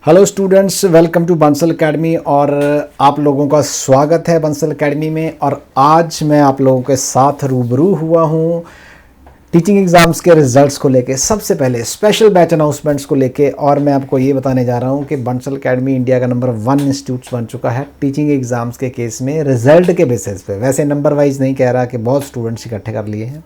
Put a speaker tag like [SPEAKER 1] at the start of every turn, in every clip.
[SPEAKER 1] Hello students, welcome to Bansal academy. और आप लोगों का स्वागत है बंसल एकेडमी में। और आज मैं आप लोगों के साथ रूबरू हुआ हूँ टीचिंग एग्ज़ाम्स के रिजल्ट्स को लेके, सबसे पहले स्पेशल बैच अनाउंसमेंट्स को लेके। और मैं आपको ये बताने जा रहा हूँ कि बंसल एकेडमी इंडिया का नंबर 1 इंस्टीट्यूट बन चुका है टीचिंग एग्ज़ाम्स के केस में रिजल्ट के बेसिस पे। वैसे नंबर वाइज नहीं कह रहा कि बहुत स्टूडेंट्स इकट्ठे कर लिए हैं।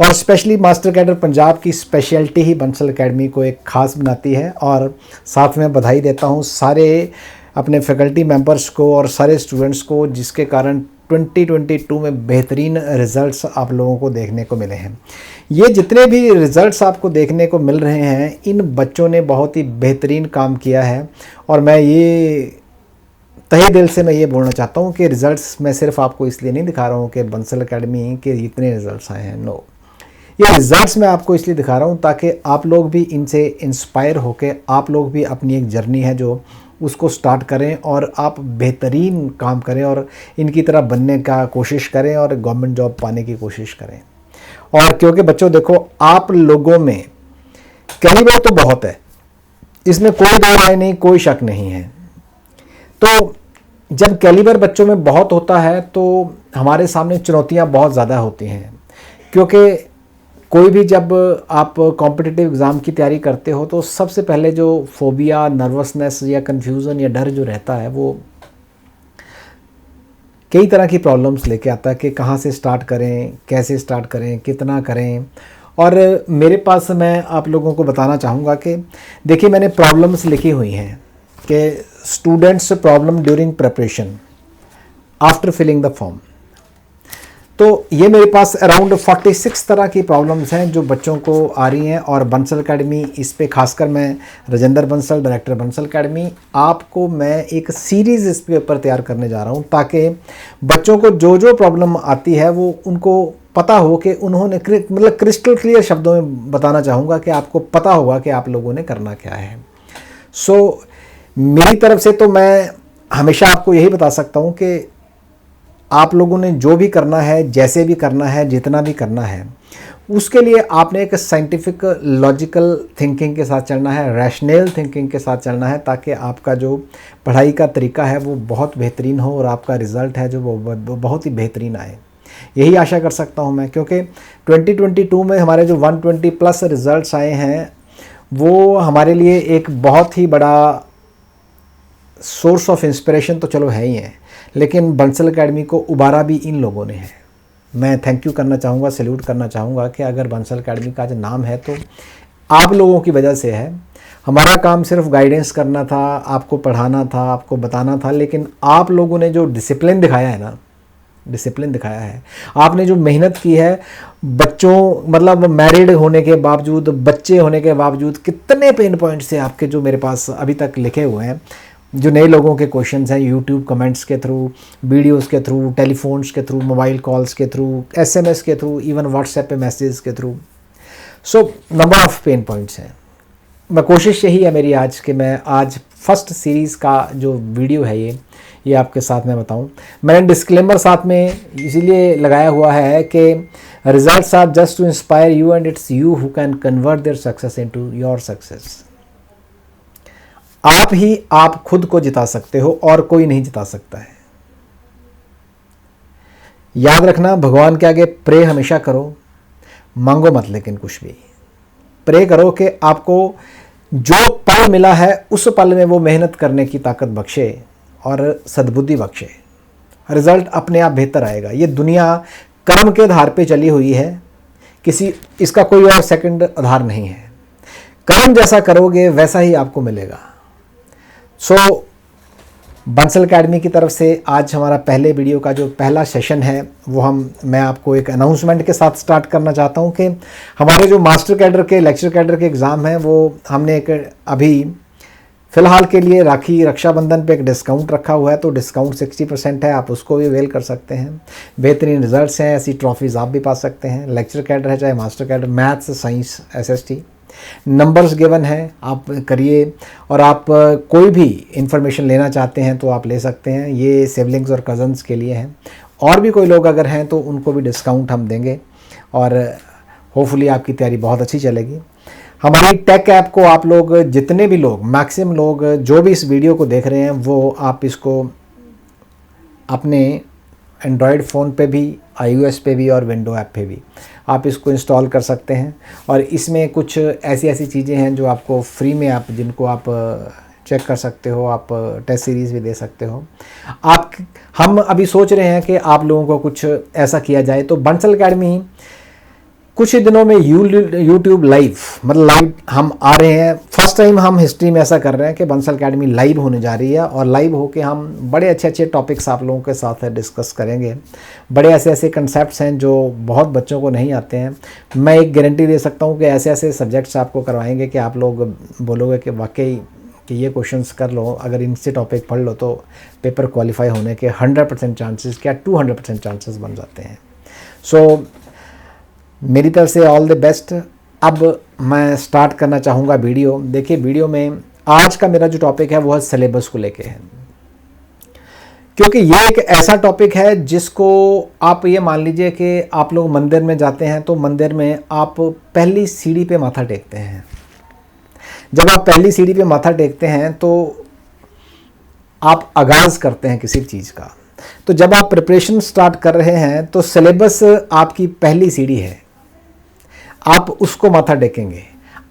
[SPEAKER 1] और स्पेशली मास्टर कैडर पंजाब की स्पेशलिटी ही बंसल एकेडमी को एक ख़ास बनाती है। और साथ में बधाई देता हूँ सारे अपने फैकल्टी मेंबर्स को और सारे स्टूडेंट्स को, जिसके कारण 2022 में बेहतरीन रिज़ल्ट्स आप लोगों को देखने को मिले हैं। ये जितने भी रिज़ल्ट्स आपको देखने को मिल रहे हैं, इन बच्चों ने बहुत ही बेहतरीन काम किया है। और मैं ये तहे दिल से मैं ये बोलना चाहता हूँ कि रिज़ल्ट्स मैं सिर्फ आपको इसलिए नहीं दिखा रहा हूँ कि बंसल एकेडमी के इतने रिज़ल्ट्स आए हैं, नो। ये रिजल्ट्स मैं आपको इसलिए दिखा रहा हूँ ताकि आप लोग भी इनसे इंस्पायर होकर आप लोग भी अपनी एक जर्नी है जो उसको स्टार्ट करें और आप बेहतरीन काम करें और इनकी तरह बनने का कोशिश करें और गवर्नमेंट जॉब पाने की कोशिश करें। और क्योंकि बच्चों देखो, आप लोगों में कैलिबर तो बहुत है, इसमें कोई दो राय नहीं, कोई शक नहीं है। तो जब कैलिबर बच्चों में बहुत होता है तो हमारे सामने चुनौतियाँ बहुत ज़्यादा होती हैं। क्योंकि कोई भी जब आप कॉम्पिटिटिव एग्ज़ाम की तैयारी करते हो तो सबसे पहले जो फोबिया, नर्वसनेस या कन्फ्यूज़न या डर जो रहता है वो कई तरह की प्रॉब्लम्स लेके आता है कि कहाँ से स्टार्ट करें, कैसे स्टार्ट करें, कितना करें। और मेरे पास मैं आप लोगों को बताना चाहूँगा कि देखिए, मैंने प्रॉब्लम्स लिखी हुई हैं कि students problem during preparation after filling the form. तो ये मेरे पास अराउंड 46 तरह की प्रॉब्लम्स हैं जो बच्चों को आ रही हैं। और बंसल एकेडमी इस पे खासकर मैं राजेंद्र बंसल, डायरेक्टर बंसल एकेडमी, आपको मैं एक सीरीज़ इस पे ऊपर तैयार करने जा रहा हूँ ताकि बच्चों को जो जो प्रॉब्लम आती है वो उनको पता हो कि उन्होंने मतलब क्रिस्टल क्लियर शब्दों में बताना चाहूँगा कि आपको पता होगा कि आप लोगों ने करना क्या है। सो मेरी तरफ से तो मैं हमेशा आपको यही बता सकता हूँ कि आप लोगों ने जो भी करना है, जैसे भी करना है, जितना भी करना है, उसके लिए आपने एक साइंटिफिक लॉजिकल थिंकिंग के साथ चलना है, रैशनल थिंकिंग के साथ चलना है, ताकि आपका जो पढ़ाई का तरीका है वो बहुत बेहतरीन हो और आपका रिज़ल्ट है जो वो बहुत ही बेहतरीन आए। यही आशा कर सकता हूँ मैं, क्योंकि 2022 में हमारे जो 120+ रिज़ल्ट्स आए हैं वो हमारे लिए एक बहुत ही बड़ा सोर्स ऑफ इंस्पिरेशन तो चलो है ही है, लेकिन बंसल एकेडमी को उबारा भी इन लोगों ने है। मैं थैंक यू करना चाहूँगा, सैल्यूट करना चाहूँगा कि अगर बंसल एकेडमी का जो नाम है तो आप लोगों की वजह से है। हमारा काम सिर्फ गाइडेंस करना था, आपको पढ़ाना था, आपको बताना था, लेकिन आप लोगों ने जो डिसिप्लिन दिखाया है ना, डिसिप्लिन दिखाया है, आपने जो मेहनत की है, बच्चों मतलब मैरिड होने के बावजूद, बच्चे होने के बावजूद, कितने पेन पॉइंट्स से आपके जो मेरे पास अभी तक लिखे हुए हैं, जो नए लोगों के क्वेश्चंस हैं, यूट्यूब कमेंट्स के थ्रू, वीडियोस के थ्रू, टेलीफोन्स के थ्रू, मोबाइल कॉल्स के थ्रू, एसएमएस के थ्रू, इवन व्हाट्सएप पे मैसेज के through. So number of pen points हैं। मैं कोशिश यही है मेरी आज कि मैं आज फर्स्ट सीरीज़ का जो वीडियो है ये आपके साथ में बताऊं। मैंने डिस्क्लेमर साथ में इसीलिए लगाया हुआ है कि results are just to inspire you and it's you who can convert their success into your success. आप खुद को जिता सकते हो और कोई नहीं जिता सकता है। याद रखना, भगवान के आगे प्रे हमेशा करो, मांगो मत, लेकिन कुछ भी प्रे करो कि आपको जो पल मिला है उस पल में वो मेहनत करने की ताकत बख्शे और सद्बुद्धि बख्शे। रिजल्ट अपने आप बेहतर आएगा। ये दुनिया कर्म के आधार पे चली हुई है, इसका कोई और सेकंड आधार नहीं है। कर्म जैसा करोगे वैसा ही आपको मिलेगा। सो बंसल एकेडमी की तरफ से आज हमारा पहले वीडियो का जो पहला सेशन है वो मैं आपको एक अनाउंसमेंट के साथ स्टार्ट करना चाहता हूं कि हमारे जो मास्टर कैडर के, लेक्चर कैडर के एग्ज़ाम हैं वो हमने एक अभी फ़िलहाल के लिए रक्षाबंधन पे एक डिस्काउंट रखा हुआ है। तो डिस्काउंट 60% है, आप उसको भी अवेल कर सकते हैं। बेहतरीन रिजल्ट्स हैं, ऐसी ट्रॉफीज़ आप भी पा सकते हैं। लेक्चर कैडर है चाहे master cadre, maths, science, SST, numbers given है, आप करिए। और आप कोई भी इंफॉर्मेशन लेना चाहते हैं तो आप ले सकते हैं। ये सिबलिंग्स और कज़न्स के लिए हैं। और भी कोई लोग अगर हैं तो उनको भी डिस्काउंट हम देंगे और होपफुली आपकी तैयारी बहुत अच्छी चलेगी। हमारी टेक ऐप को आप लोग जितने भी लोग, मैक्सिमम लोग जो भी इस वीडियो को देख रहे हैं, वो आप इसको अपने एंड्रॉयड फ़ोन पे भी, iOS पे भी और विंडो ऐप पे भी आप इसको इंस्टॉल कर सकते हैं। और इसमें कुछ ऐसी ऐसी चीज़ें हैं जो आपको फ्री में, आप जिनको आप चेक कर सकते हो, आप टेस्ट सीरीज़ भी दे सकते हो। हम अभी सोच रहे हैं कि आप लोगों को कुछ ऐसा किया जाए, तो बंसल अकेडमी कुछ ही दिनों में यूट्यूब लाइव, मतलब लाइव हम आ रहे हैं। फर्स्ट टाइम हम हिस्ट्री में ऐसा कर रहे हैं कि बंसल अकेडमी लाइव होने जा रही है, और लाइव होके हम बड़े अच्छे अच्छे टॉपिक्स आप लोगों के साथ डिस्कस करेंगे। बड़े ऐसे ऐसे कंसेप्ट्स हैं जो बहुत बच्चों को नहीं आते हैं। मैं एक गारंटी दे सकता हूँ कि ऐसे ऐसे सब्जेक्ट्स आपको करवाएंगे कि आप लोग बोलोगे कि वाकई कि ये क्वेश्चंस कर लो, अगर इनसे टॉपिक पढ़ लो तो पेपर क्वालिफाई होने के 100% चांसेस, क्या 200% चांसेस बन जाते हैं। सो मेरी तरफ से ऑल द बेस्ट। अब मैं स्टार्ट करना चाहूँगा वीडियो। देखिए, वीडियो में आज का मेरा जो टॉपिक है वो है सिलेबस को लेके है, क्योंकि ये एक ऐसा टॉपिक है जिसको आप ये मान लीजिए कि आप लोग मंदिर में जाते हैं तो मंदिर में आप पहली सीढ़ी पे माथा टेकते हैं। जब आप पहली सीढ़ी पे माथा टेकते हैं तो आप आगाज़ करते हैं किसी चीज़ का। तो जब आप प्रिपरेशन स्टार्ट कर रहे हैं तो सिलेबस आपकी पहली सीढ़ी है, आप उसको माथा टेकेंगे।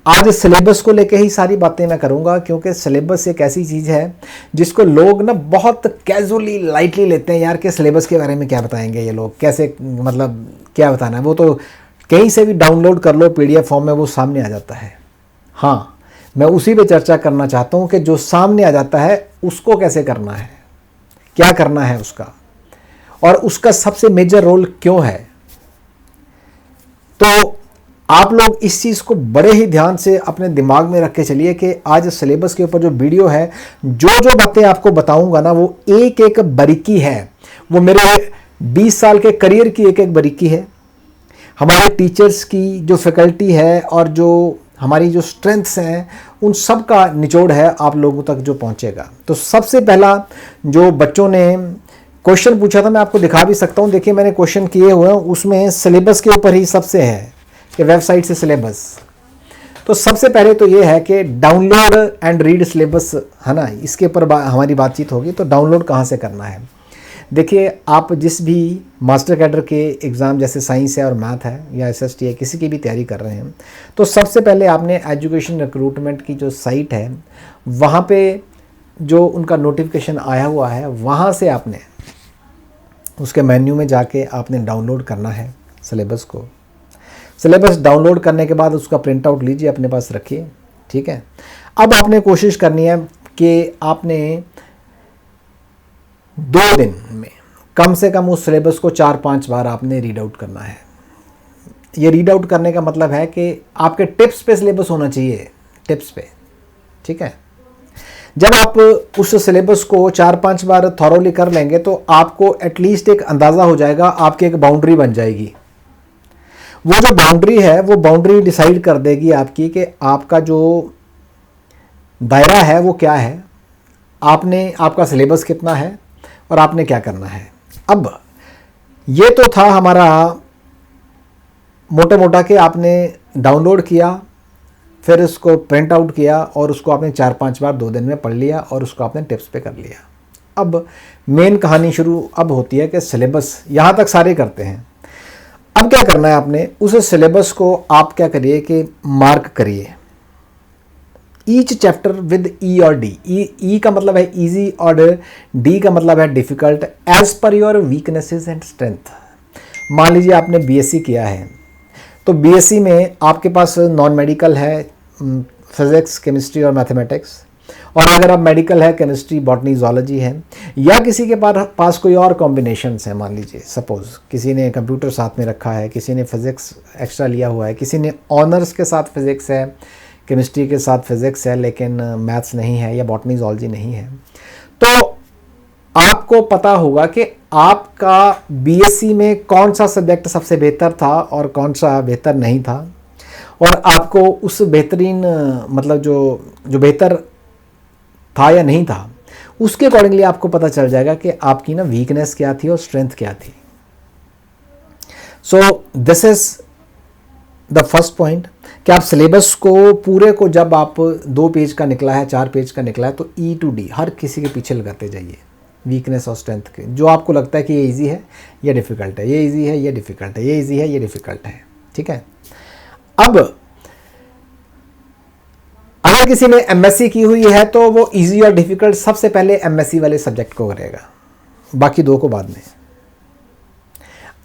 [SPEAKER 1] आज सिलेबस को लेके ही सारी बातें मैं करूंगा, क्योंकि सिलेबस एक ऐसी चीज़ है जिसको लोग ना बहुत कैजुअली, लाइटली लेते हैं। यार कि सिलेबस के बारे में क्या बताएंगे ये लोग, कैसे, मतलब क्या बताना है, वो तो कहीं से भी डाउनलोड कर लो PDF फॉर्म में, वो सामने आ जाता है। हाँ, मैं उसी पे चर्चा करना चाहता हूँ कि जो सामने आ जाता है उसको कैसे करना है, क्या करना है उसका, और उसका सबसे मेजर रोल क्यों है। तो आप लोग इस चीज़ को बड़े ही ध्यान से अपने दिमाग में रख के चलिए कि आज सिलेबस के ऊपर जो वीडियो है, जो जो बातें आपको बताऊंगा ना, वो एक एक बारीकी है। वो मेरे 20 साल के करियर की एक एक बारीकी है, हमारे टीचर्स की जो फैकल्टी है और जो हमारी जो स्ट्रेंथ्स हैं, उन सब का निचोड़ है आप लोगों तक जो पहुंचेगा। तो सबसे पहला जो बच्चों ने क्वेश्चन पूछा था, मैं आपको दिखा भी सकता हूं। देखिए, मैंने क्वेश्चन किए हुए हैं, उसमें सिलेबस के ऊपर ही सबसे है कि वेबसाइट से सिलेबस। तो सबसे पहले तो ये है कि डाउनलोड एंड रीड सिलेबस, है ना, इसके ऊपर हमारी बातचीत होगी। तो डाउनलोड कहाँ से करना है? देखिए, आप जिस भी मास्टर कैडर के एग्ज़ाम जैसे साइंस है और मैथ है या SST है, किसी की भी तैयारी कर रहे हैं, तो सबसे पहले आपने एजुकेशन रिक्रूटमेंट की जो साइट है, वहाँ पे जो उनका नोटिफिकेशन आया हुआ है, वहाँ से आपने उसके मेन्यू में जाके आपने डाउनलोड करना है सिलेबस को। सिलेबस डाउनलोड करने के बाद उसका प्रिंट आउट लीजिए, अपने पास रखिए, ठीक है। अब आपने कोशिश करनी है कि आपने 2 दिन में कम से कम उस सिलेबस को 4-5 बार आपने रीड आउट करना है। ये रीड आउट करने का मतलब है कि आपके टिप्स पे सिलेबस होना चाहिए, टिप्स पे, ठीक है। जब आप उस सिलेबस को 4-5 बार थॉरोली कर लेंगे तो आपको एटलीस्ट एक अंदाज़ा हो जाएगा, आपकी एक बाउंड्री बन जाएगी। वो जो बाउंड्री है, वो बाउंड्री डिसाइड कर देगी आपकी कि आपका जो दायरा है वो क्या है, आपका सिलेबस कितना है और आपने क्या करना है। अब ये तो था हमारा मोटा मोटा कि आपने डाउनलोड किया, फिर उसको प्रिंट आउट किया और उसको आपने 4-5 बार 2 दिन में पढ़ लिया और उसको आपने टिप्स पे कर लिया। अब मेन कहानी शुरू अब होती है कि सिलेबस यहाँ तक सारे करते हैं। अब क्या करना है आपने, उस सिलेबस को आप क्या करिए कि मार्क करिए ईच चैप्टर विद ई और डी। ई का मतलब है इजी और डी का मतलब है difficult, as per your weaknesses and strength. मान लीजिए आपने बीएससी किया है, तो बीएससी में आपके पास नॉन मेडिकल है फिज़िक्स, केमिस्ट्री और मैथमेटिक्स, और अगर आप मेडिकल है केमिस्ट्री, बॉटनी, ज़ूलॉजी है, या किसी के पास कोई और कॉम्बिनेशंस हैं। मान लीजिए सपोज़ किसी ने कंप्यूटर साथ में रखा है, किसी ने फिज़िक्स एक्स्ट्रा लिया हुआ है, किसी ने ऑनर्स के साथ फिज़िक्स है, केमिस्ट्री के साथ फिज़िक्स है लेकिन मैथ्स नहीं है, या बॉटनी ज़ूलॉजी नहीं है। तो आपको पता होगा कि आपका बीएससी में कौन सा सब्जेक्ट सबसे बेहतर था और कौन सा बेहतर नहीं था, और आपको उस बेहतरीन मतलब जो बेहतर था या नहीं था, उसके अकॉर्डिंगली आपको पता चल जाएगा कि आपकी ना वीकनेस क्या थी और स्ट्रेंथ क्या थी। So this is the first point कि आप सिलेबस को पूरे को जब आप 2 पेज का निकला है, 4 पेज का निकला है, तो E to D हर किसी के पीछे लगाते जाइए वीकनेस और स्ट्रेंथ के, जो आपको लगता है कि ये इजी है, ये डिफ़िकल्ट है, ये इजी है, ये डिफ़िकल्ट है, ये इजी है, ये डिफ़िकल्ट है। ठीक है। अब अगर किसी ने MSc की हुई है तो वो इजी और डिफ़िकल्ट सबसे पहले MSc वाले सब्जेक्ट को करेगा, बाकी 2 को बाद में।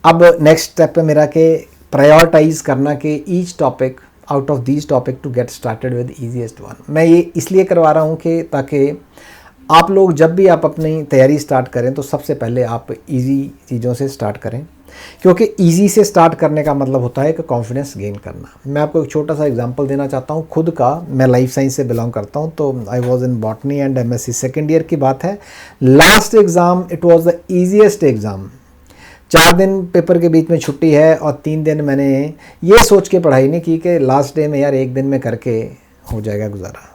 [SPEAKER 1] अब नेक्स्ट स्टेप है मेरा कि प्रायोरिटाइज करना कि each topic out of these topic to get started with easiest one. मैं ये इसलिए करवा रहा हूँ कि ताकि आप लोग जब भी आप अपनी तैयारी स्टार्ट करें तो सबसे पहले आप इजी चीज़ों से स्टार्ट करें, क्योंकि इजी से स्टार्ट करने का मतलब होता है कि कॉन्फिडेंस गेन करना। मैं आपको एक छोटा सा एग्जांपल देना चाहता हूँ खुद का। मैं लाइफ साइंस से बिलोंग करता हूँ, तो I was in botany and MSc second year की बात है। Last exam it was the easiest exam. 4 दिन पेपर के बीच में छुट्टी है और 3 दिन मैंने ये सोच के पढ़ाई नहीं की कि लास्ट डे में यार 1 दिन में करके हो जाएगा गुजारा,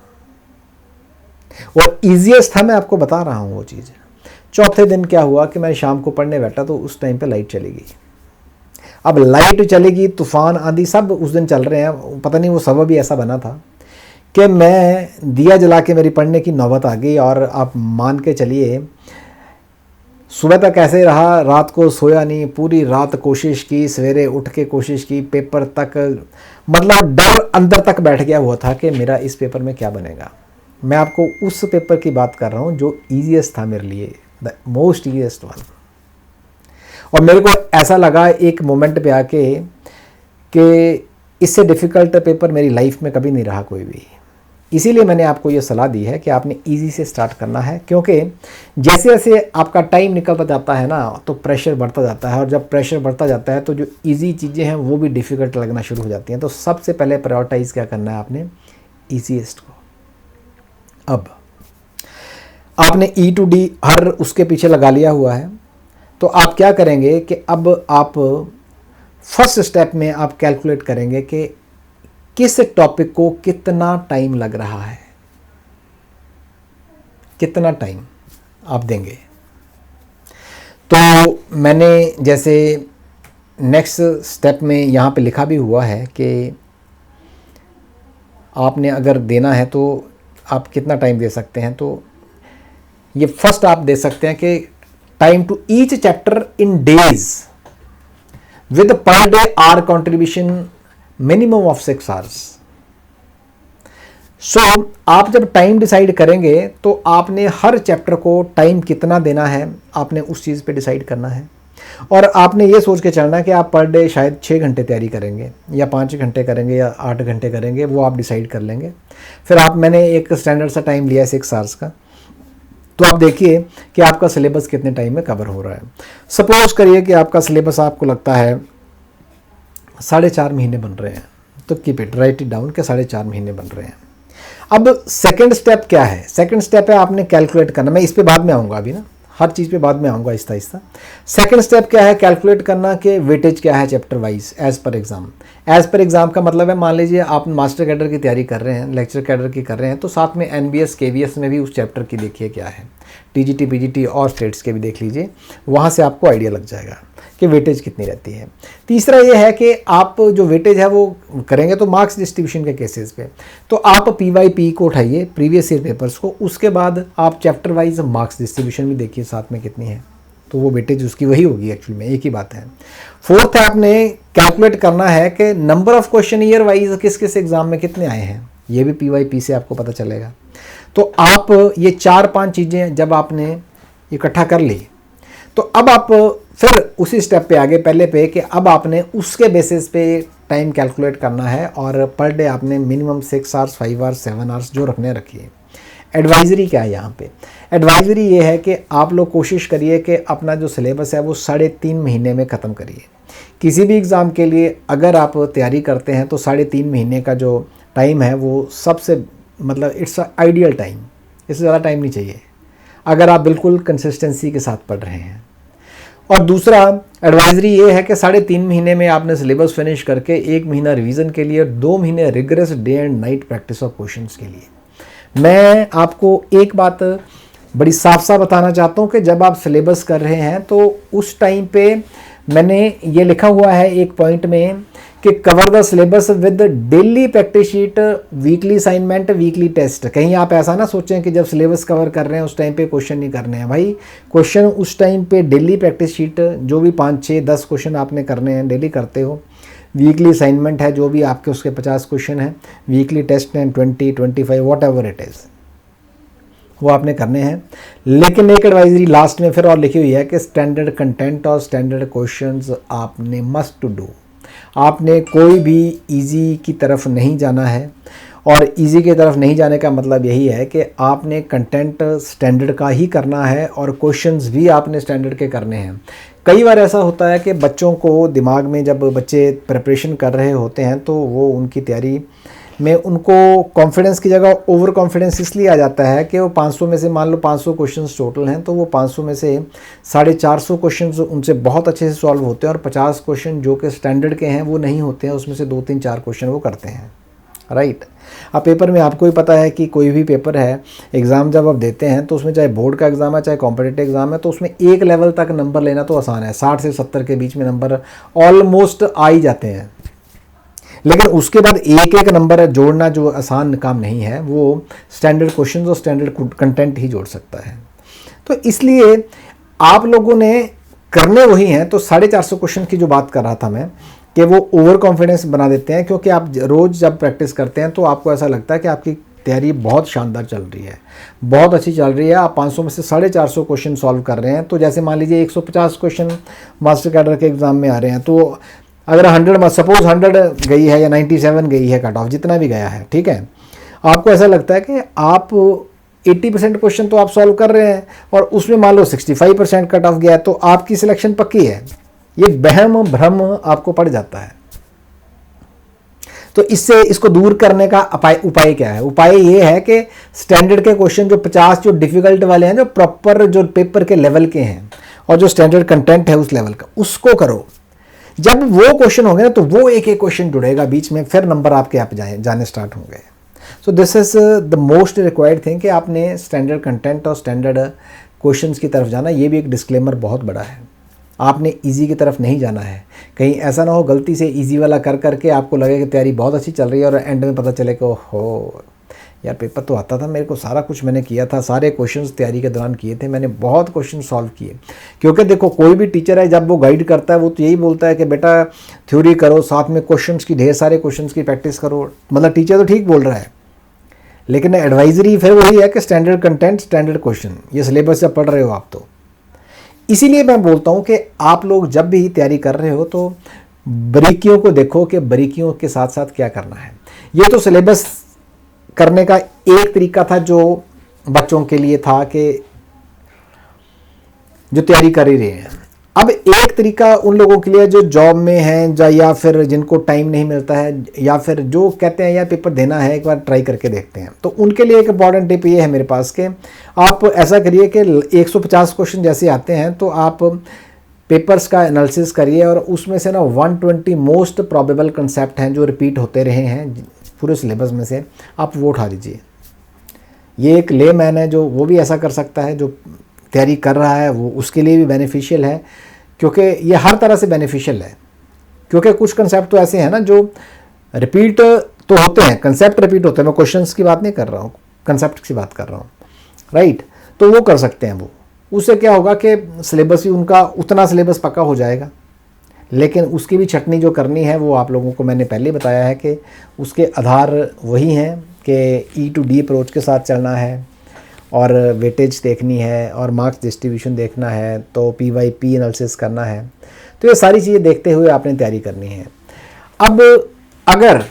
[SPEAKER 1] और ईजीएस्ट था, मैं आपको बता रहा हूँ वो चीज़। चौथे दिन क्या हुआ कि मैं शाम को पढ़ने बैठा तो उस टाइम पे लाइट चली गई। अब लाइट चलेगी, तूफान आंधी सब उस दिन चल रहे हैं, पता नहीं वो सबब भी ऐसा बना था कि मैं दिया जला के मेरी पढ़ने की नौबत आ गई। और आप मान के चलिए सुबह तक ऐसे रहा, रात को सोया नहीं, पूरी रात कोशिश की, सवेरे उठ के कोशिश की, पेपर तक मतलब डर अंदर तक बैठ गया हुआ था कि मेरा इस पेपर में क्या बनेगा। मैं आपको उस पेपर की बात कर रहा हूँ जो ईजीएस्ट था मेरे लिए, द मोस्ट ईजीएस्ट वन। और मेरे को ऐसा लगा एक मोमेंट पे आके कि इससे डिफ़िकल्ट पेपर मेरी लाइफ में कभी नहीं रहा कोई भी। इसीलिए मैंने आपको ये सलाह दी है कि आपने इजी से स्टार्ट करना है, क्योंकि जैसे जैसे आपका टाइम निकलता जाता है ना तो प्रेशर बढ़ता जाता है, और जब प्रेशर बढ़ता जाता है तो जो इजी चीज़ें हैं वो भी डिफ़िकल्ट लगना शुरू हो जाती हैं। तो सबसे पहले प्रायोरिटाइज़ क्या करना है आपने, ईजीएस्ट को। अब आपने E to D हर उसके पीछे लगा लिया हुआ है, तो आप क्या करेंगे कि अब आप फर्स्ट स्टेप में आप कैलकुलेट करेंगे कि किस टॉपिक को कितना टाइम लग रहा है, कितना टाइम आप देंगे। तो मैंने जैसे नेक्स्ट स्टेप में यहाँ पे लिखा भी हुआ है कि आपने अगर देना है तो आप कितना टाइम दे सकते हैं। तो ये फर्स्ट आप दे सकते हैं कि time to each chapter in days with per day hour contribution minimum of 6 hours. So आप जब टाइम डिसाइड करेंगे तो आपने हर चैप्टर को टाइम कितना देना है, आपने उस चीज़ पे डिसाइड करना है। और आपने ये सोच के चलना है कि आप पर डे शायद 6 घंटे तैयारी करेंगे या 5 घंटे करेंगे या 8 घंटे करेंगे, वो आप डिसाइड कर लेंगे। फिर मैंने एक स्टैंडर्ड सा टाइम लिया है 6 आवर्स का। तो आप देखिए कि आपका सिलेबस कितने टाइम में कवर हो रहा है। सपोज करिए कि आपका सिलेबस आपको लगता है 4.5 महीने बन रहे हैं, तो keep it, right it down के 4.5 महीने बन रहे हैं। अब सेकंड स्टेप क्या है? सेकंड स्टेप है आपने कैलकुलेट करना। मैं इस पे बाद में आऊँगा, अभी ना हर चीज़ पे बाद में आऊँगा आहिस्ता आहिस्ता। सेकंड स्टेप क्या है? कैलकुलेट करना कि वेटेज क्या है chapter wise as per exam. As per exam का मतलब है, मान लीजिए आप मास्टर कैडर की तैयारी कर रहे हैं, लेक्चर कैडर की कर रहे हैं, तो साथ में NBS KVS में भी उस चैप्टर की देखिए क्या है, TGT PGT और स्टेट्स के भी देख लीजिए, वहाँ से आपको आइडिया लग जाएगा कि वेटेज कितनी रहती है। तीसरा ये है कि आप जो वेटेज है वो करेंगे तो मार्क्स डिस्ट्रीब्यूशन के केसेस पे, तो आप PYP को उठाइए, प्रीवियस ईयर पेपर्स को, उसके बाद आप चैप्टर वाइज मार्क्स डिस्ट्रीब्यूशन भी देखिए साथ में कितनी है, तो वो वेटेज उसकी वही होगी एक्चुअली में, एक ही बात है। फोर्थ है आपने कैलकुलेट करना है कि number of question year wise किस किस एग्जाम में कितने आए हैं, ये भी PYP से आपको पता चलेगा। तो आप ये 4-5 चीज़ें जब आपने इकट्ठा कर ली, तो अब आप फिर उसी स्टेप पे आगे पहले पे कि अब आपने उसके बेसिस पे टाइम कैलकुलेट करना है, और पर डे आपने मिनिमम 6 आवर्स 5 आवर्स 7 आवर्स जो रखने रखिए। एडवाइजरी क्या है यहाँ पे? एडवाइजरी ये है कि आप लोग कोशिश करिए कि अपना जो सिलेबस है वो 3.5 महीने में ख़त्म करिए। किसी भी एग्ज़ाम के लिए अगर आप तैयारी करते हैं तो 3.5 महीने का जो टाइम है वो सबसे मतलब इट्स आइडियल टाइम, इससे ज़्यादा टाइम नहीं चाहिए अगर आप बिल्कुल कंसिस्टेंसी के साथ पढ़ रहे हैं। और दूसरा एडवाइजरी ये है कि 3.5 महीने में आपने सिलेबस फिनिश करके 1 महीना रिवीजन के लिए और 2 महीने rigorous day and night practice of questions के लिए। मैं आपको एक बात बड़ी साफ साफ बताना चाहता हूँ कि जब आप सिलेबस कर रहे हैं तो उस टाइम पे मैंने ये लिखा हुआ है एक पॉइंट में कि cover the syllabus with daily practice sheet, weekly assignment, weekly test. कहीं आप ऐसा ना सोचें कि जब सिलेबस कवर कर रहे हैं उस टाइम पे क्वेश्चन नहीं करने हैं। भाई क्वेश्चन उस टाइम पे डेली प्रैक्टिस शीट, जो भी 5, 6, 10 क्वेश्चन आपने करने हैं डेली करते हो। वीकली असाइनमेंट है जो भी आपके, उसके 50 क्वेश्चन हैं। वीकली टेस्ट हैं 20, 25, वॉट एवर इट इज़, वो आपने करने हैं। लेकिन एक एडवाइजरी लास्ट में फिर और लिखी हुई है कि स्टैंडर्ड कंटेंट और स्टैंडर्ड क्वेश्चंस आपने मस्ट टू डू। आपने कोई भी इजी की तरफ नहीं जाना है, और इजी की तरफ नहीं जाने का मतलब यही है कि आपने कंटेंट स्टैंडर्ड का ही करना है और क्वेश्चंस भी आपने स्टैंडर्ड के करने हैं। कई बार ऐसा होता है कि बच्चों को दिमाग में, जब बच्चे प्रिपरेशन कर रहे होते हैं तो वो उनकी तैयारी में उनको कॉन्फिडेंस की जगह ओवर कॉन्फिडेंस इसलिए आ जाता है कि वो 500 में से, मान लो 500 क्वेश्चंस टोटल हैं, तो वो 500 में से 450 क्वेश्चंस उनसे बहुत अच्छे से सॉल्व होते हैं और 50 क्वेश्चन जो कि स्टैंडर्ड के हैं वो नहीं होते हैं, उसमें से 2, 3, 4 क्वेश्चन वो करते हैं, राइट। अब पेपर में आपको ही पता है कि कोई भी पेपर है, एग्ज़ाम जब आप देते हैं तो उसमें चाहे बोर्ड का एग्ज़ाम है चाहे कॉम्पिटिटिव एग्ज़ाम है, तो उसमें एक लेवल तक नंबर लेना तो आसान है। 60 से 70 के बीच में नंबर ऑलमोस्ट आ ही जाते हैं। लेकिन उसके बाद एक एक नंबर जोड़ना जो आसान काम नहीं है, वो स्टैंडर्ड क्वेश्चंस और स्टैंडर्ड कंटेंट ही जोड़ सकता है। तो इसलिए आप लोगों ने करने वही हैं। तो 450 क्वेश्चन की जो बात कर रहा था मैं, कि वो ओवर कॉन्फिडेंस बना देते हैं, क्योंकि आप रोज़ जब प्रैक्टिस करते हैं तो आपको ऐसा लगता है कि आपकी तैयारी बहुत शानदार चल रही है, बहुत अच्छी चल रही है। आप 500 में से 450 क्वेश्चन सॉल्व कर रहे हैं। तो जैसे मान लीजिए 150 क्वेश्चन मास्टर कैडर के एग्ज़ाम में आ रहे हैं, तो अगर 100, सपोज 100 गई है या 97 गई है कट ऑफ, जितना भी गया है, ठीक है, आपको ऐसा लगता है कि आप 80% क्वेश्चन तो आप सॉल्व कर रहे हैं और उसमें मान लो 65% कट ऑफ गया है, तो आपकी सिलेक्शन पक्की है। ये वहम भ्रम आपको पड़ जाता है। तो इससे, इसको दूर करने का उपाय क्या है? उपाय ये है कि स्टैंडर्ड के क्वेश्चन जो 50 जो डिफिकल्ट वाले हैं, जो प्रॉपर जो पेपर के लेवल के हैं और जो स्टैंडर्ड कंटेंट है उस लेवल का, उसको करो। जब वो क्वेश्चन होंगे ना तो वो एक एक क्वेश्चन जुड़ेगा बीच में, फिर नंबर आपके आप जाने स्टार्ट होंगे। So this is the most required thing कि आपने स्टैंडर्ड कंटेंट और स्टैंडर्ड क्वेश्चंस की तरफ जाना। ये भी एक डिस्क्लेमर बहुत बड़ा है, आपने इजी की तरफ नहीं जाना है। कहीं ऐसा ना हो गलती से इजी वाला कर करके आपको लगे कि तैयारी बहुत अच्छी चल रही है और एंड में पता चले कि हो यार पेपर तो आता था मेरे को, सारा कुछ मैंने किया था, सारे क्वेश्चंस तैयारी के दौरान किए थे, मैंने बहुत क्वेश्चन सॉल्व किए। क्योंकि देखो कोई भी टीचर है जब वो गाइड करता है वो तो यही बोलता है कि बेटा थ्योरी करो, साथ में क्वेश्चंस की, ढेर सारे क्वेश्चंस की प्रैक्टिस करो। मतलब टीचर तो ठीक बोल रहा है, लेकिन एडवाइजरी फिर वही है कि स्टैंडर्ड कंटेंट, स्टैंडर्ड क्वेश्चन, ये सिलेबस जब पढ़ रहे हो आप। तो इसीलिए मैं बोलता हूँ कि आप लोग जब भी तैयारी कर रहे हो तो बारीकियों को देखो कि बारीकियों के साथ साथ क्या करना है। ये तो सिलेबस करने का एक तरीका था जो बच्चों के लिए था कि जो तैयारी कर ही रहे हैं। अब एक तरीका उन लोगों के लिए जो जॉब में हैं या फिर जिनको टाइम नहीं मिलता है, या फिर जो कहते हैं यार पेपर देना है एक बार ट्राई करके देखते हैं, तो उनके लिए एक इंपॉर्टेंट टिप ये है मेरे पास कि आप ऐसा करिए कि 150 क्वेश्चन जैसे आते हैं तो आप पेपर्स का एनालिसिस करिए और उसमें से ना 120 मोस्ट प्रोबेबल कंसेप्ट हैं जो रिपीट होते रहे हैं पूरे सिलेबस में से, आप वो उठा लीजिए। ये एक ले मैन है जो वो भी ऐसा कर सकता है, जो तैयारी कर रहा है वो उसके लिए भी बेनिफिशियल है, क्योंकि ये हर तरह से बेनिफिशियल है। क्योंकि कुछ कंसेप्ट तो ऐसे हैं ना जो रिपीट तो होते हैं, कंसेप्ट रिपीट होते हैं, मैं क्वेश्चंस की बात नहीं कर रहा हूँ, कंसेप्ट की बात कर रहा हूँ, राइट। तो वो कर सकते हैं वो, उससे क्या होगा कि सिलेबस भी उनका उतना सिलेबस पक्का हो जाएगा। लेकिन उसकी भी छटनी जो करनी है वो आप लोगों को मैंने पहले बताया है कि उसके आधार वही हैं कि E to D अप्रोच के साथ चलना है और वेटेज देखनी है और मार्क्स डिस्ट्रीब्यूशन देखना है, तो PYP एनालिसिस करना है। तो ये सारी चीज़ें देखते हुए आपने तैयारी करनी है। अब अगर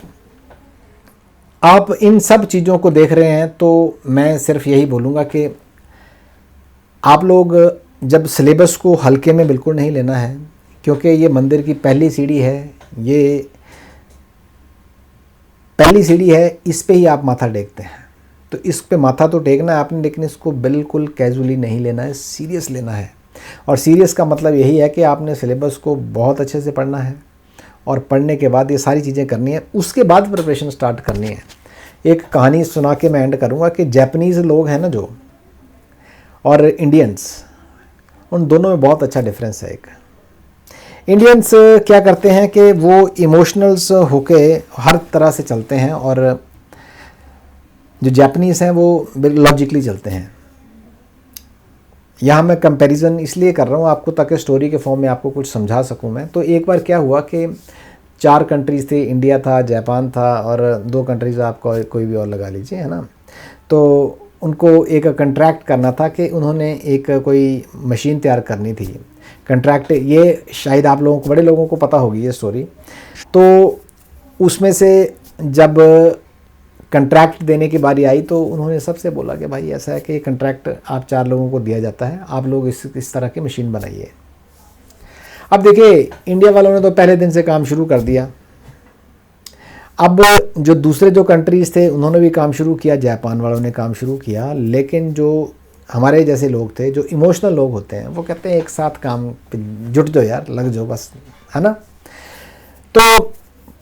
[SPEAKER 1] आप इन सब चीज़ों को देख रहे हैं तो मैं सिर्फ यही बोलूँगा कि आप लोग जब सिलेबस को हल्के में बिल्कुल नहीं लेना है, क्योंकि ये मंदिर की पहली सीढ़ी है, ये पहली सीढ़ी है, इस पे ही आप माथा टेकते हैं। तो इस पे माथा तो टेकना है आपने, लेकिन इसको बिल्कुल कैजुअली नहीं लेना है, सीरियस लेना है। और सीरियस का मतलब यही है कि आपने सिलेबस को बहुत अच्छे से पढ़ना है और पढ़ने के बाद ये सारी चीज़ें करनी है, उसके बाद प्रिपरेशन स्टार्ट करनी है। एक कहानी सुना के मैं एंड करूँगा कि जापानीज़ लोग हैं ना जो, और इंडियंस, उन दोनों में बहुत अच्छा डिफरेंस है। इंडियंस क्या करते हैं कि वो इमोशनल्स होके हर तरह से चलते हैं, और जो जापानीज़ हैं वो लॉजिकली चलते हैं। यहाँ मैं कंपैरिजन इसलिए कर रहा हूँ आपको, ताकि स्टोरी के फॉर्म में आपको कुछ समझा सकूँ मैं। तो एक बार क्या हुआ कि 4 कंट्रीज़ थे, इंडिया था, जापान था, और 2 कंट्रीज़ आप कोई भी और लगा लीजिए, है ना। तो उनको एक कॉन्ट्रैक्ट करना था कि उन्होंने एक कोई मशीन तैयार करनी थी। कॉन्ट्रैक्ट, ये शायद आप लोगों को, बड़े लोगों को पता होगी ये स्टोरी। तो उसमें से जब कंट्रैक्ट देने की बारी आई तो उन्होंने सबसे बोला कि भाई ऐसा है कि कंट्रैक्ट आप 4 लोगों को दिया जाता है, आप लोग इस तरह की मशीन बनाइए। अब देखिए, इंडिया वालों ने तो पहले दिन से काम शुरू कर दिया। अब जो दूसरे जो कंट्रीज़ थे उन्होंने भी काम शुरू किया, जापान वालों ने काम शुरू किया, लेकिन जो हमारे जैसे लोग थे, जो इमोशनल लोग होते हैं, वो कहते हैं एक साथ काम पे जुट जाओ यार, लग जाओ बस, है ना। तो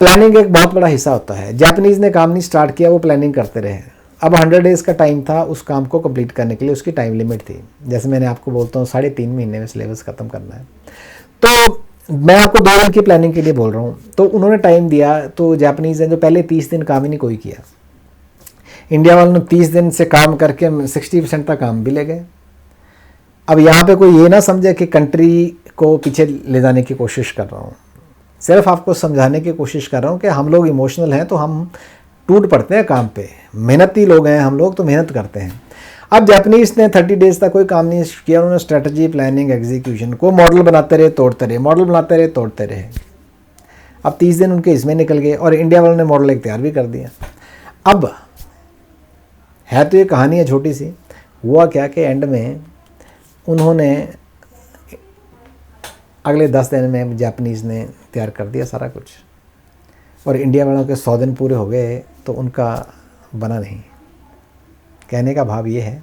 [SPEAKER 1] प्लानिंग एक बहुत बड़ा हिस्सा होता है। जापानीज़ ने काम नहीं स्टार्ट किया, वो प्लानिंग करते रहे। अब 100 डेज़ का टाइम था उस काम को कंप्लीट करने के लिए, उसकी टाइम लिमिट थी। जैसे मैंने आपको बोलता हूँ 3.5 महीने में सिलेबस ख़त्म करना है। तो मैं आपको 2 दिन की प्लानिंग के लिए बोल रहा हूँ। तो उन्होंने टाइम दिया, तो जापानीज़ ने जो पहले 30 दिन काम ही नहीं कोई किया, इंडिया वालों ने 30 दिन से काम करके 60% तक काम भी ले गए। अब यहाँ पे कोई ये ना समझे कि कंट्री को पीछे ले जाने की कोशिश कर रहा हूँ, सिर्फ आपको समझाने की कोशिश कर रहा हूँ कि हम लोग इमोशनल हैं तो हम टूट पड़ते हैं काम पे। मेहनती लोग हैं हम लोग, तो मेहनत करते हैं। अब जापानीज़ ने 30 डेज़ तक कोई काम नहीं किया, उन्होंने स्ट्रेटजी, प्लानिंग, एग्जीक्यूशन को मॉडल बनाते रहे, तोड़ते रहे, मॉडल बनाते रहे, तोड़ते रहे। अब 30 दिन उनके इसमें निकल गए, और इंडिया वालों ने मॉडल एक तैयार भी कर दिया। अब है तो ये कहानी है छोटी सी, हुआ क्या कि एंड में उन्होंने अगले 10 दिन में जापानीज़ ने तैयार कर दिया सारा कुछ, और इंडिया वालों के 100 दिन पूरे हो गए तो उनका बना नहीं। कहने का भाव ये है,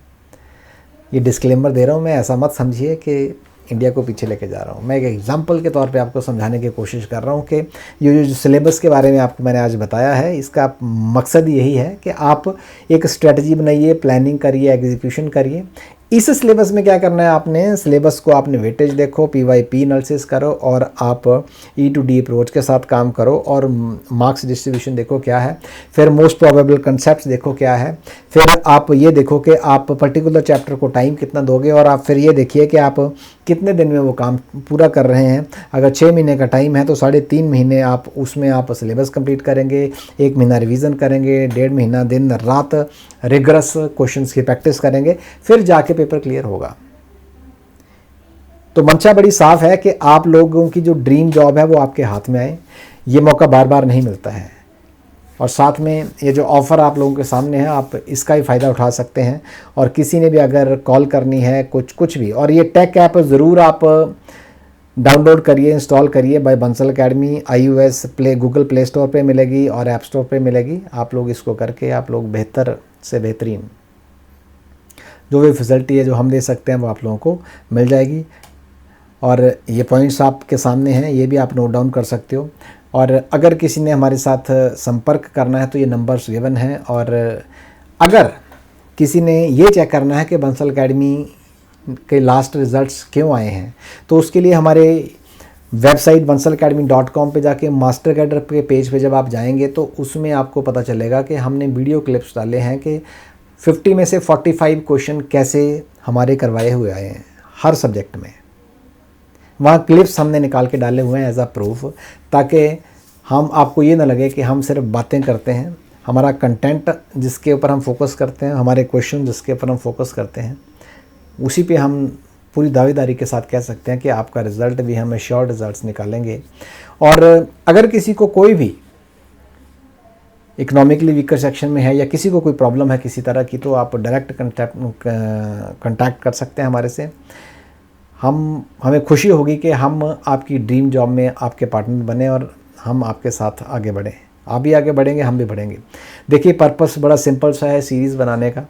[SPEAKER 1] ये डिस्क्लेमर दे रहा हूँ मैं, ऐसा मत समझिए कि इंडिया को पीछे लेके जा रहा हूँ। मैं एक एग्जांपल के तौर पे आपको समझाने की कोशिश कर रहा हूँ कि ये जो सिलेबस के बारे में आपको मैंने आज बताया है, इसका मकसद यही है कि आप एक स्ट्रेटजी बनाइए, प्लानिंग करिए, एग्जीक्यूशन करिए। इस सिलेबस में क्या करना है, आपने सिलेबस को आपने वेटेज देखो, PYP एनालिसिस करो, और आप E to D अप्रोच के साथ काम करो, और मार्क्स डिस्ट्रीब्यूशन देखो क्या है, फिर मोस्ट प्रोबेबल कंसेप्ट्स देखो क्या है, फिर आप ये देखो कि आप पर्टिकुलर चैप्टर को टाइम कितना दोगे, और आप फिर ये देखिए कि आप कितने दिन में वो काम पूरा कर रहे हैं। अगर 6 महीने का टाइम है तो 3.5 महीने आप उसमें आप सिलेबस कंप्लीट करेंगे, 1 महीना रिवीजन करेंगे, 1.5 महीना दिन रात रिगरस क्वेश्चंस की प्रैक्टिस करेंगे, फिर जाके पेपर क्लियर होगा। तो मंशा बड़ी साफ है कि आप लोगों की जो ड्रीम जॉब है वो आपके हाथ में आए। ये मौका बार बार नहीं मिलता है, और साथ में ये जो ऑफ़र आप लोगों के सामने है, आप इसका ही फ़ायदा उठा सकते हैं। और किसी ने भी अगर कॉल करनी है, कुछ भी, और ये टेक ऐप ज़रूर आप डाउनलोड करिए, इंस्टॉल करिए by Bansal academy. iOS Google play store पे मिलेगी और ऐप स्टोर पे मिलेगी। आप लोग इसको करके आप लोग बेहतर से बेहतरीन जो भी फैसिलिटी है जो हम दे सकते हैं वो आप लोगों को मिल जाएगी। और ये पॉइंट्स आपके सामने हैं, ये भी आप नोट डाउन कर सकते हो। और अगर किसी ने हमारे साथ संपर्क करना है तो ये नंबर्स गिवन हैं। और अगर किसी ने ये चेक करना है कि बंसल अकेडमी के लास्ट रिज़ल्ट्स क्यों आए हैं, तो उसके लिए हमारे वेबसाइट bansalacademy.com पे जाके मास्टर कैडर के पेज पे जब आप जाएंगे तो उसमें आपको पता चलेगा कि हमने वीडियो क्लिप्स डाले हैं कि 50 में से 45 क्वेश्चन कैसे हमारे करवाए हुए आए हैं हर सब्जेक्ट में। वहाँ क्लिप्स हमने निकाल के डाले हुए हैं एज अ प्रूफ, ताकि हम आपको ये ना लगे कि हम सिर्फ बातें करते हैं। हमारा कंटेंट जिसके ऊपर हम फोकस करते हैं, हमारे क्वेश्चन जिसके ऊपर हम फोकस करते हैं, उसी पे हम पूरी दावेदारी के साथ कह सकते हैं कि आपका रिज़ल्ट भी हम श्योर रिज़ल्ट्स निकालेंगे। और अगर किसी को कोई भी इकोनॉमिकली वीकर सेक्शन में है या किसी को कोई प्रॉब्लम है किसी तरह की, तो आप डायरेक्ट कॉन्टैक्ट कर सकते हैं हमारे से। हमें खुशी होगी कि हम आपकी ड्रीम जॉब में आपके पार्टनर बने और हम आपके साथ आगे बढ़ें। आप भी आगे बढ़ेंगे, हम भी बढ़ेंगे। देखिए, पर्पस बड़ा सिंपल सा है सीरीज़ बनाने का।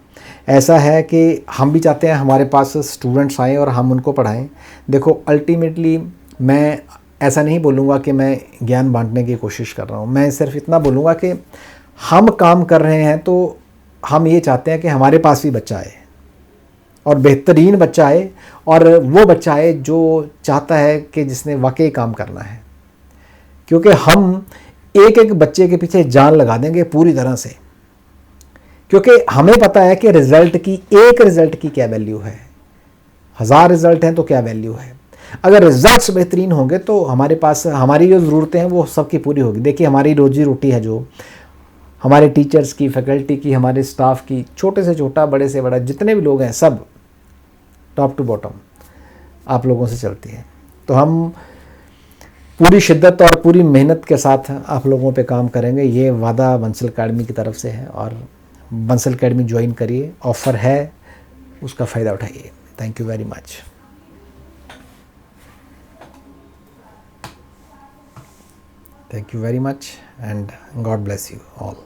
[SPEAKER 1] ऐसा है कि हम भी चाहते हैं हमारे पास स्टूडेंट्स आएँ और हम उनको पढ़ाएं। देखो, अल्टीमेटली मैं ऐसा नहीं बोलूँगा कि मैं ज्ञान बांटने की कोशिश कर रहा हूँ। मैं सिर्फ इतना बोलूँगा कि हम काम कर रहे हैं तो हम ये चाहते हैं कि हमारे पास भी बच्चा आए और बेहतरीन बच्चा आए, और वो बच्चा आए जो चाहता है कि जिसने वाकई काम करना है। क्योंकि हम एक एक बच्चे के पीछे जान लगा देंगे पूरी तरह से, क्योंकि हमें पता है कि रिज़ल्ट की, एक रिज़ल्ट की क्या वैल्यू है। 1000 रिज़ल्ट हैं तो क्या वैल्यू है। अगर रिज़ल्ट्स बेहतरीन होंगे तो हमारे पास हमारी जो ज़रूरतें हैं वो सबकी पूरी होगी। देखिए हमारी रोजी रोटी है, जो हमारे टीचर्स की, फैकल्टी की, हमारे स्टाफ की, छोटे से छोटा, बड़े से बड़ा, जितने भी लोग हैं, सब टॉप टू बॉटम आप लोगों से चलती है। तो हम पूरी शिद्दत और पूरी मेहनत के साथ आप लोगों पे काम करेंगे, ये वादा बंसल अकेडमी की तरफ से है। और बंसल अकेडमी ज्वाइन करिए, ऑफ़र है, उसका फ़ायदा उठाइए। Thank you very much. Thank you very much, and God bless you all.